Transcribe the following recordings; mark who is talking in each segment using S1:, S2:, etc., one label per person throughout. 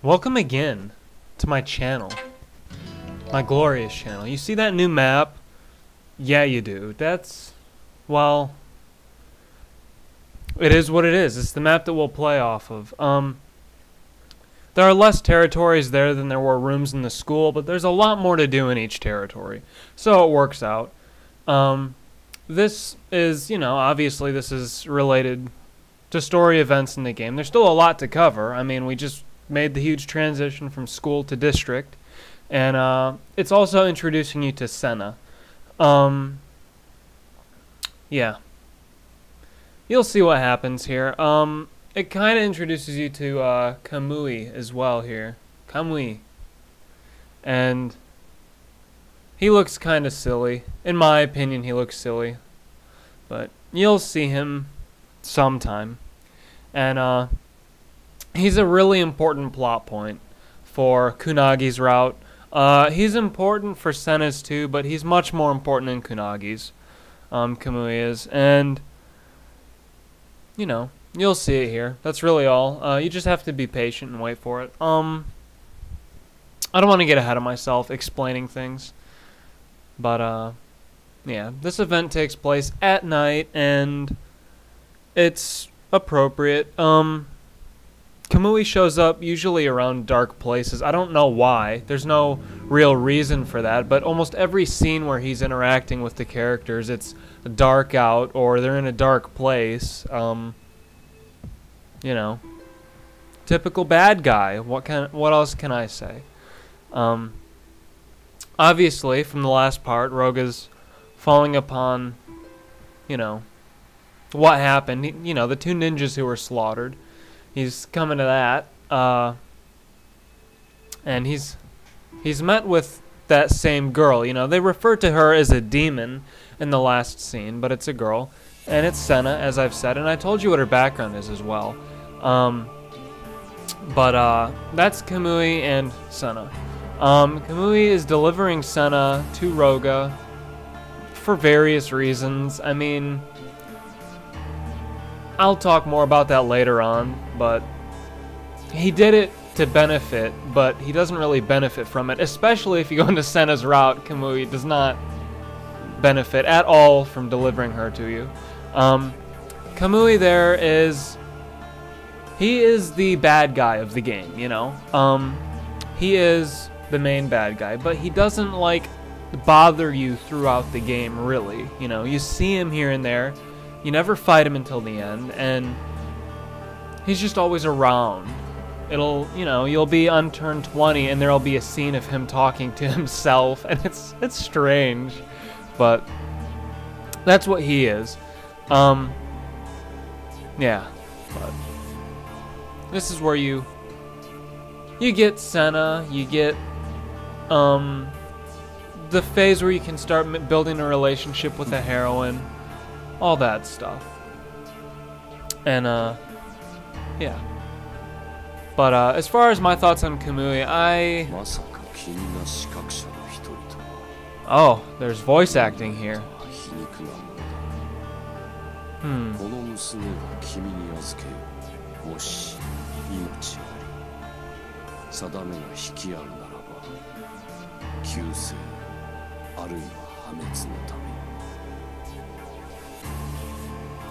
S1: Welcome again to my channel. My glorious channel. You see that new map? Yeah, you do. Well, it is what it is. It's the map that we'll play off of. There are less territories there than there were rooms in the school, but there's a lot more to do in each territory. So it works out. This is, obviously this is related to story events in the game. There's still a lot to cover. I mean, we just made the huge transition from school to district. And it's also introducing you to Senna. Yeah. You'll see what happens here. It kind of introduces you to Kamui as well here. Kamui. And he looks kind of silly. In my opinion, he looks silly. But you'll see him sometime. And he's a really important plot point for Kunagi's route. He's important for Senna's too, but he's much more important in Kunagi's. Kamui is. And, you'll see it here. That's really all. You just have to be patient and wait for it. I don't want to get ahead of myself explaining things. But, yeah. This event takes place at night, and it's appropriate. Kamui shows up usually around dark places. I don't know why. There's no real reason for that, but almost every scene where he's interacting with the characters, it's dark out or they're in a dark place. Typical bad guy. What else can I say? Obviously, from the last part, Roga's falling upon, what happened. The two ninjas who were slaughtered. He's coming to that, and he's met with that same girl. They refer to her as a demon in the last scene, but it's a girl, and it's Senna, as I've said, and I told you what her background is as well. That's Kamui and Senna. Kamui is delivering Senna to Roga for various reasons. I mean, I'll talk more about that later on, but he did it to benefit, but he doesn't really benefit from it, especially if you go into Senna's route. Kamui does not benefit at all from delivering her to you. Kamui he is the bad guy of the game, he is the main bad guy, but he doesn't, bother you throughout the game, really. You see him here and there. You never fight him until the end, and he's just always around. You'll be on turn 20, and there'll be a scene of him talking to himself, and it's strange, but that's what he is. Yeah, but this is where you get Senna, you get, the phase where you can start building a relationship with a heroine. All that stuff. And, yeah. But, as far as my thoughts on Kamui, Oh, there's voice acting here.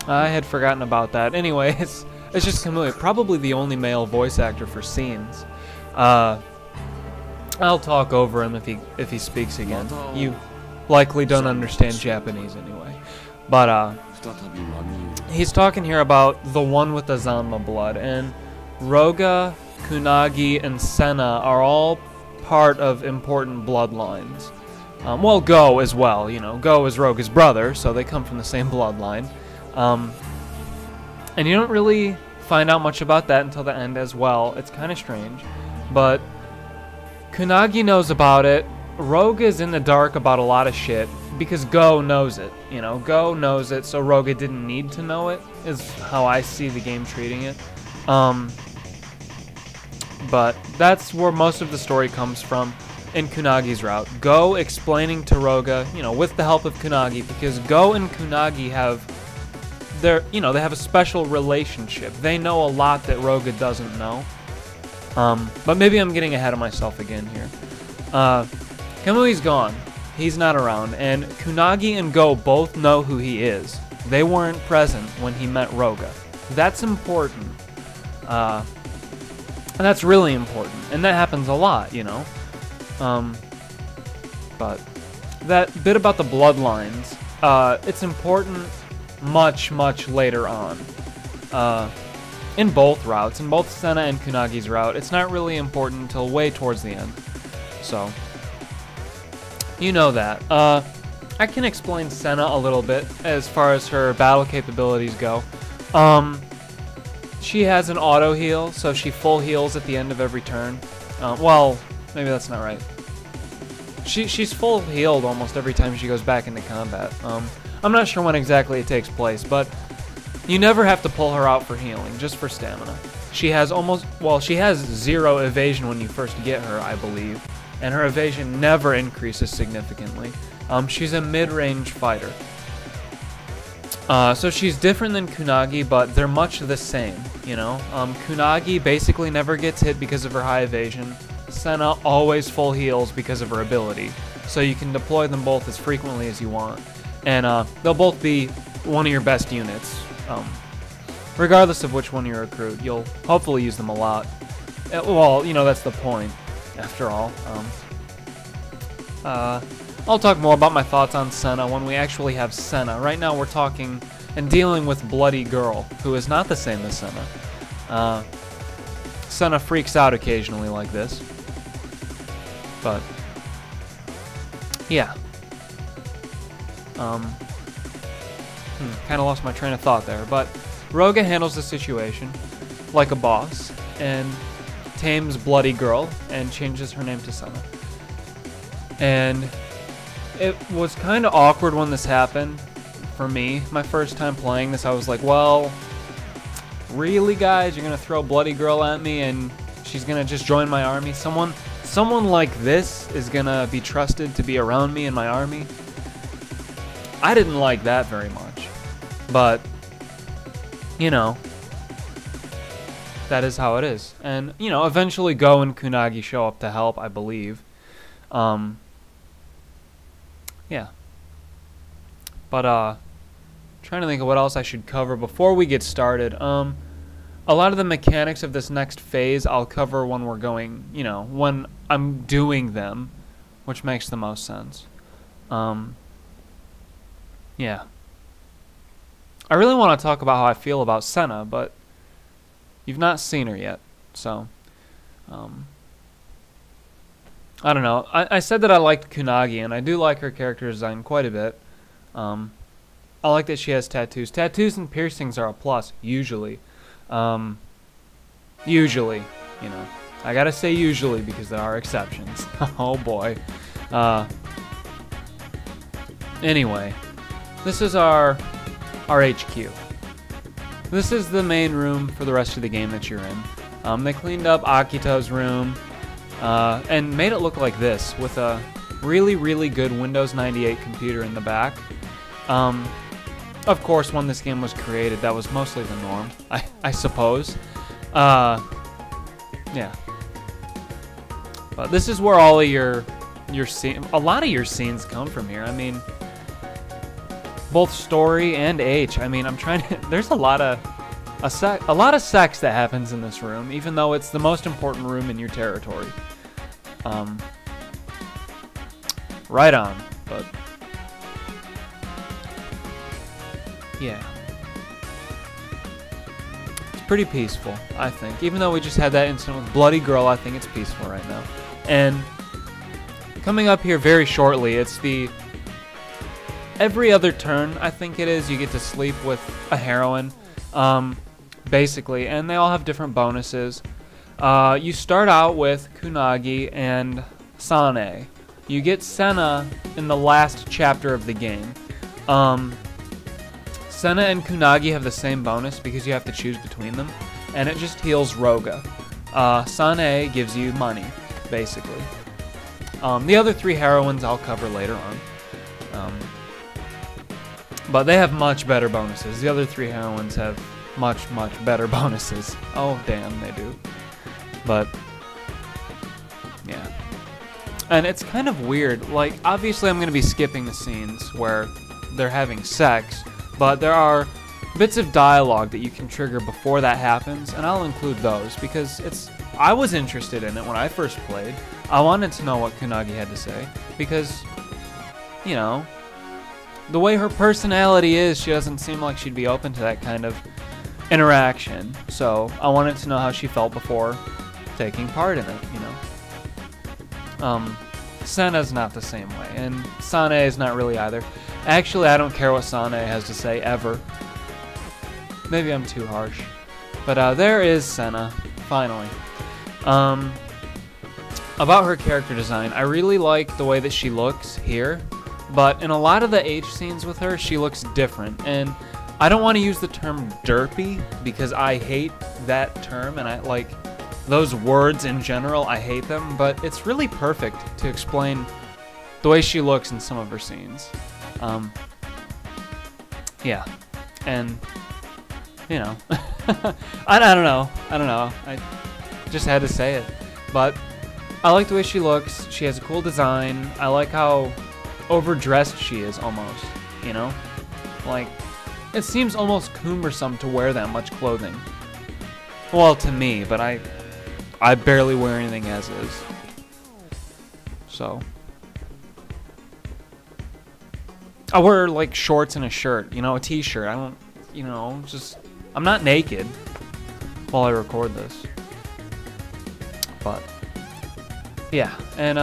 S1: I had forgotten about that. Anyway, it's just Kamui, probably the only male voice actor for scenes. I'll talk over him if he speaks again. You likely don't understand Japanese anyway. But he's talking here about the one with the Zanma blood, and Roga, Kunagi, and Senna are all part of important bloodlines. Well, Go as well. Go is Roga's brother, so they come from the same bloodline. And you don't really find out much about that until the end as well. It's kind of strange. But Kunagi knows about it. Roga is in the dark about a lot of shit because Go knows it. Go knows it, so Roga didn't need to know it, is how I see the game treating it. But that's where most of the story comes from in Kunagi's route. Go explaining to Roga, with the help of Kunagi, because Go and Kunagi they have a special relationship. They know a lot that Roga doesn't know. But maybe I'm getting ahead of myself again here. Kamui's gone. He's not around. And Kunagi and Go both know who he is. They weren't present when he met Roga. That's important. And that's really important. And that happens a lot, you know. But that bit about the bloodlines, it's important much later on. In both routes, in both Senna and Kunagi's route, it's not really important until way towards the end. So, you know that. I can explain Senna a little bit as far as her battle capabilities go. She has an auto heal, so she full heals at the end of every turn. Well, maybe that's not right. She's full healed almost every time she goes back into combat. I'm not sure when exactly it takes place, but you never have to pull her out for healing, just for stamina. She has she has 0 evasion when you first get her, I believe, and her evasion never increases significantly. She's a mid-range fighter. So she's different than Kunagi, but they're much the same, you know? Kunagi basically never gets hit because of her high evasion. Senna always full heals because of her ability. So you can deploy them both as frequently as you want. And they'll both be one of your best units. Regardless of which one you recruit, you'll hopefully use them a lot. Well, you know, that's the point, after all. I'll talk more about my thoughts on Senna when we actually have Senna. Right now we're talking and dealing with Bloody Girl, who is not the same as Senna. Senna freaks out occasionally like this. But, yeah. Kind of lost my train of thought there, but Roga handles the situation like a boss and tames Bloody Girl and changes her name to Senna. And it was kind of awkward when this happened for me. My first time playing this, I was like, well, really, guys? You're going to throw Bloody Girl at me and she's going to just join my army? Someone like this is going to be trusted to be around me in my army? I didn't like that very much. But, you know, that is how it is. And, you know, eventually Go and Kunagi show up to help, I believe. Yeah. But, trying to think of what else I should cover before we get started. A lot of the mechanics of this next phase I'll cover when we're going, you know, when I'm doing them, which makes the most sense. Yeah. I really want to talk about how I feel about Senna, but you've not seen her yet, so I don't know. I said that I liked Kunagi, and I do like her character design quite a bit. I like that she has tattoos. Tattoos and piercings are a plus, usually. Usually, you know. I gotta say usually because there are exceptions. Oh boy. Anyway, this is our HQ. This is the main room for the rest of the game that you're in. They cleaned up Akito's room and made it look like this with a really good Windows 98 computer in the back. Of course, when this game was created, that was mostly the norm, I suppose. Yeah. But this is where all of your a lot of your scenes come from here. I mean, both story and H. I mean, I'm trying to. There's a lot of sex that happens in this room, even though it's the most important room in your territory. Right on, but yeah, it's pretty peaceful, I think. Even though we just had that incident with Bloody Girl, I think it's peaceful right now. And coming up here very shortly, it's the every other turn, I think it is, you get to sleep with a heroine, basically, and they all have different bonuses. You start out with Kunagi and Sane. You get Senna in the last chapter of the game. Senna and Kunagi have the same bonus because you have to choose between them, and it just heals Roga. Sane gives you money, basically. The other three heroines I'll cover later on. But they have much better bonuses. The other three heroines have much better bonuses. Oh, damn, they do. But yeah. And it's kind of weird. Like, obviously I'm going to be skipping the scenes where they're having sex, but there are bits of dialogue that you can trigger before that happens, and I'll include those because I was interested in it when I first played. I wanted to know what Kunagi had to say because, you know, the way her personality is, she doesn't seem like she'd be open to that kind of interaction. So I wanted to know how she felt before taking part in it, you know. Senna's not the same way, and Sane is not really either. Actually, I don't care what Sane has to say, ever. Maybe I'm too harsh. But there is Senna, finally. About her character design, I really like the way that she looks here, but in a lot of the H scenes with her, she looks different. And I don't want to use the term derpy, because I hate that term, and I like those words in general, I hate them, but it's really perfect to explain the way she looks in some of her scenes. Yeah, and, you know, I don't know, I just had to say it, but I like the way she looks. She has a cool design. I like how overdressed she is, almost, you know, like, it seems almost cumbersome to wear that much clothing. Well, to me, but I barely wear anything as is. So I wear like shorts and a shirt, you know, a t-shirt. I don't, you know, just, I'm not naked while I record this. But yeah, and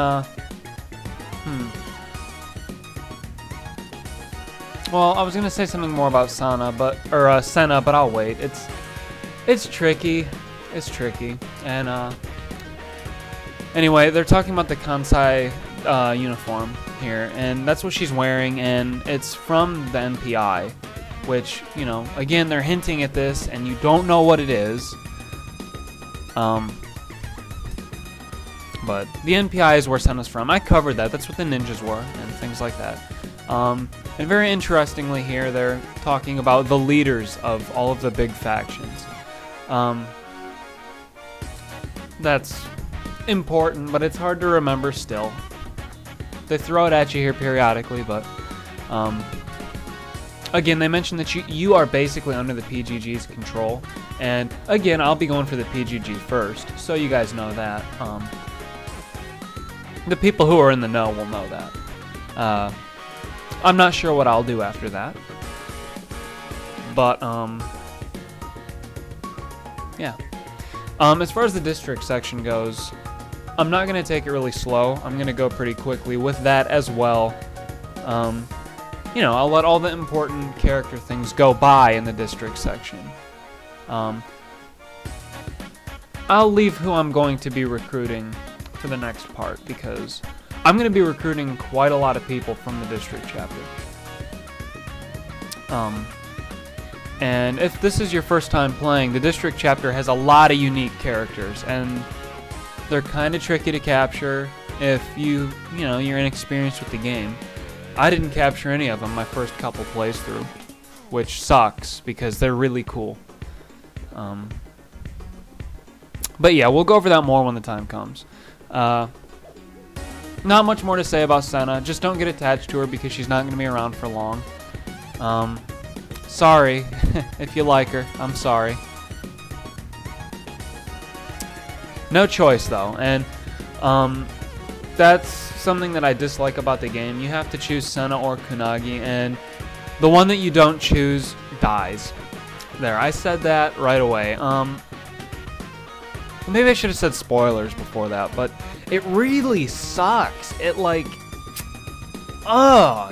S1: well, I was gonna say something more about Senna, but I'll wait. It's tricky. It's tricky. And anyway, they're talking about the Kansai uniform here, and that's what she's wearing, and it's from the NPI, which, you know, again, they're hinting at this, and you don't know what it is. But the NPI is where Senna's from. I covered that. That's what the ninjas were, and things like that. And very interestingly here, they're talking about the leaders of all of the big factions. That's important, but it's hard to remember still. They throw it at you here periodically, but again, they mention that you are basically under the PGG's control, and again, I'll be going for the PGG first, so you guys know that. The people who are in the know will know that. I'm not sure what I'll do after that, but yeah. As far as the district section goes, I'm not going to take it really slow. I'm going to go pretty quickly with that as well. You know, I'll let all the important character things go by in the district section. I'll leave who I'm going to be recruiting for the next part, because I'm going to be recruiting quite a lot of people from the district chapter. And if this is your first time playing, the district chapter has a lot of unique characters, and they're kind of tricky to capture if you know, you're inexperienced with the game. I didn't capture any of them my first couple playthrough, which sucks because they're really cool. But yeah, we'll go over that more when the time comes. Not much more to say about Senna. Just don't get attached to her because she's not going to be around for long. Sorry if you like her. I'm sorry. No choice though, and that's something that I dislike about the game. You have to choose Senna or Kunagi, and the one that you don't choose dies. There, I said that right away. Maybe I should have said spoilers before that, but it really sucks. It like,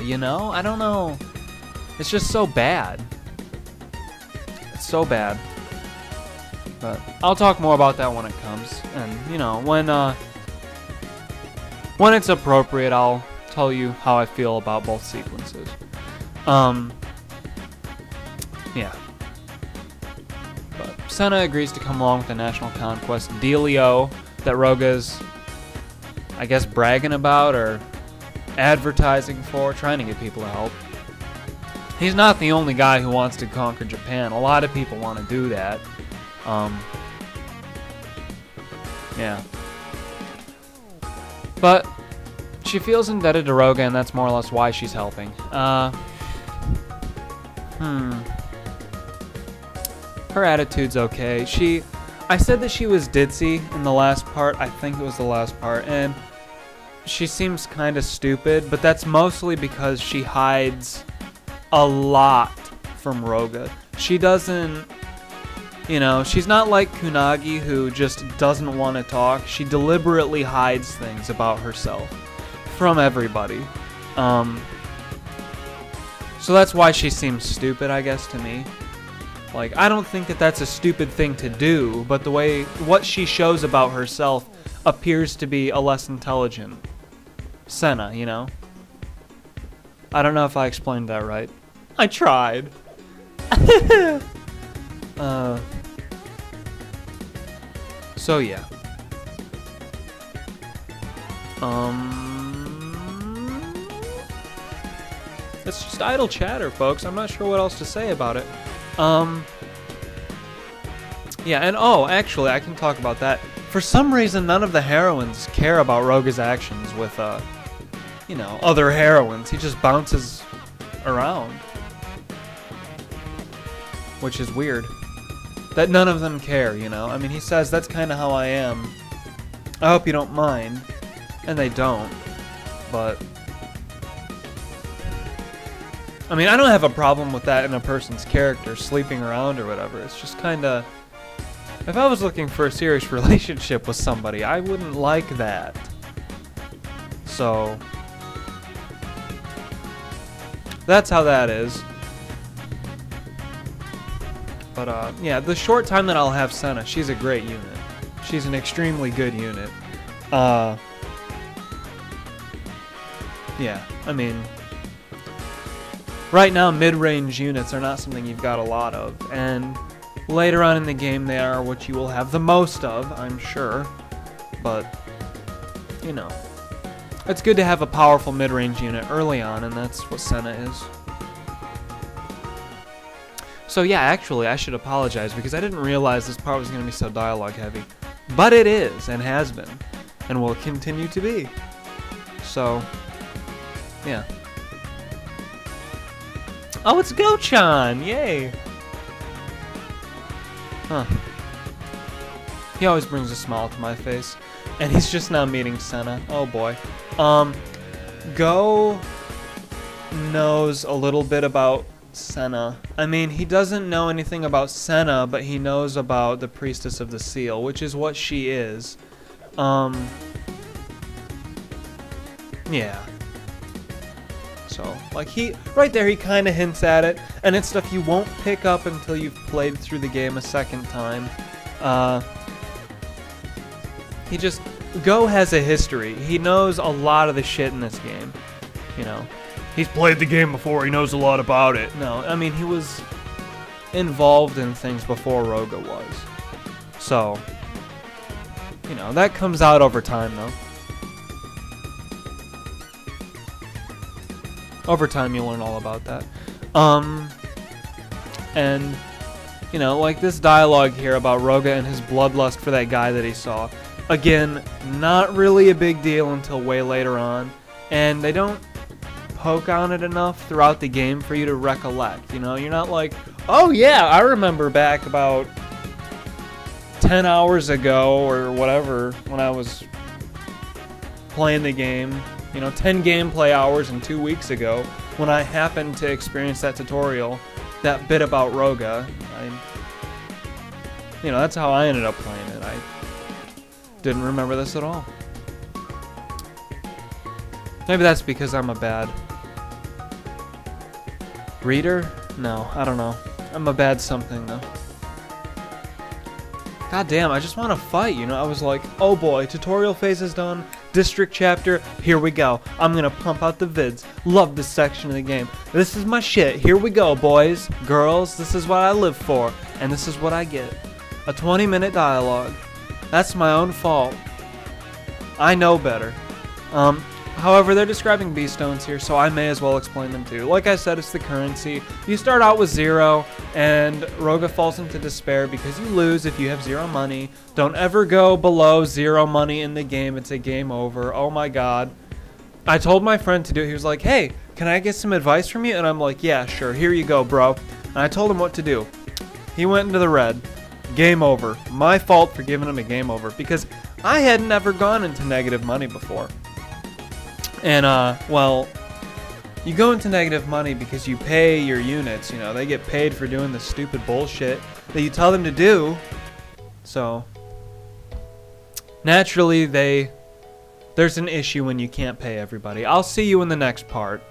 S1: you know, I don't know. It's just so bad. It's so bad. But I'll talk more about that when it comes, and you know, when it's appropriate, I'll tell you how I feel about both sequences. Yeah. But Senna agrees to come along with the National Conquest dealio that Roga's, I guess, bragging about or advertising for, trying to get people to help. He's not the only guy who wants to conquer Japan. A lot of people want to do that. Yeah. But she feels indebted to Roga, and that's more or less why she's helping. Her attitude's okay. I said that she was ditzy in the last part. I think it was the last part. And she seems kind of stupid, but that's mostly because she hides a lot from Roga. She doesn't, you know, she's not like Kunagi, who just doesn't want to talk. She deliberately hides things about herself from everybody. So that's why she seems stupid, I guess, to me. Like, I don't think that that's a stupid thing to do, but the way what she shows about herself appears to be a less intelligent Senna, you know? I don't know if I explained that right. I tried. So yeah. It's just idle chatter, folks. I'm not sure what else to say about it. Yeah, and oh, actually, I can talk about that. For some reason, none of the heroines care about Roga's actions with, you know, other heroines. He just bounces around. Which is weird. That none of them care, you know? I mean, he says, that's kind of how I am. I hope you don't mind. And they don't. But I mean, I don't have a problem with that in a person's character, sleeping around or whatever. It's just kind of, if I was looking for a serious relationship with somebody, I wouldn't like that. So that's how that is. But yeah, the short time that I'll have Senna, she's a great unit. She's an extremely good unit. Yeah, I mean, right now mid-range units are not something you've got a lot of, and later on in the game they are what you will have the most of, I'm sure. But, you know, it's good to have a powerful mid-range unit early on, and that's what Senna is. So yeah, actually, I should apologize because I didn't realize this part was going to be so dialogue heavy. But it is, and has been, and will continue to be. So, yeah. Oh, it's Go-chan! Yay! Huh. He always brings a smile to my face. And he's just now meeting Senna. Oh boy. Go knows a little bit about Senna. I mean, he doesn't know anything about Senna, but he knows about the Priestess of the Seal, which is what she is. Yeah. So, like, right there, he kind of hints at it, and it's stuff you won't pick up until you've played through the game a second time. Go has a history. He knows a lot of the shit in this game, you know. He's played the game before, he knows a lot about it. No, I mean, he was involved in things before Roga was. So, you know, that comes out over time, though. Over time, you'll learn all about that. And, you know, like this dialogue here about Roga and his bloodlust for that guy that he saw. Again, not really a big deal until way later on. And they don't poke on it enough throughout the game for you to recollect. You know, you're not like, oh yeah, I remember back about 10 hours ago or whatever when I was playing the game. You know, 10 gameplay hours and 2 weeks ago, when I happened to experience that tutorial, that bit about Roga, you know, that's how I ended up playing it. I didn't remember this at all. Maybe that's because I'm a bad reader? No, I don't know. I'm a bad something, though. God damn, I just want to fight, you know? I was like, oh boy, tutorial phase is done. District chapter, here we go. I'm gonna pump out the vids. Love this section of the game. This is my shit. Here we go, boys, girls. This is what I live for, and this is what I get. A 20-minute dialogue. That's my own fault. I know better. However, they're describing B-stones here, so I may as well explain them too. Like I said, it's the currency. You start out with 0, and Roga falls into despair because you lose if you have 0 money. Don't ever go below 0 money in the game. It's a game over. Oh my god. I told my friend to do it. He was like, hey, can I get some advice from you? And I'm like, yeah, sure. Here you go, bro. And I told him what to do. He went into the red. Game over. My fault for giving him a game over because I had never gone into negative money before. And, well, you go into negative money because you pay your units, you know, they get paid for doing the stupid bullshit that you tell them to do. So, naturally, there's an issue when you can't pay everybody. I'll see you in the next part.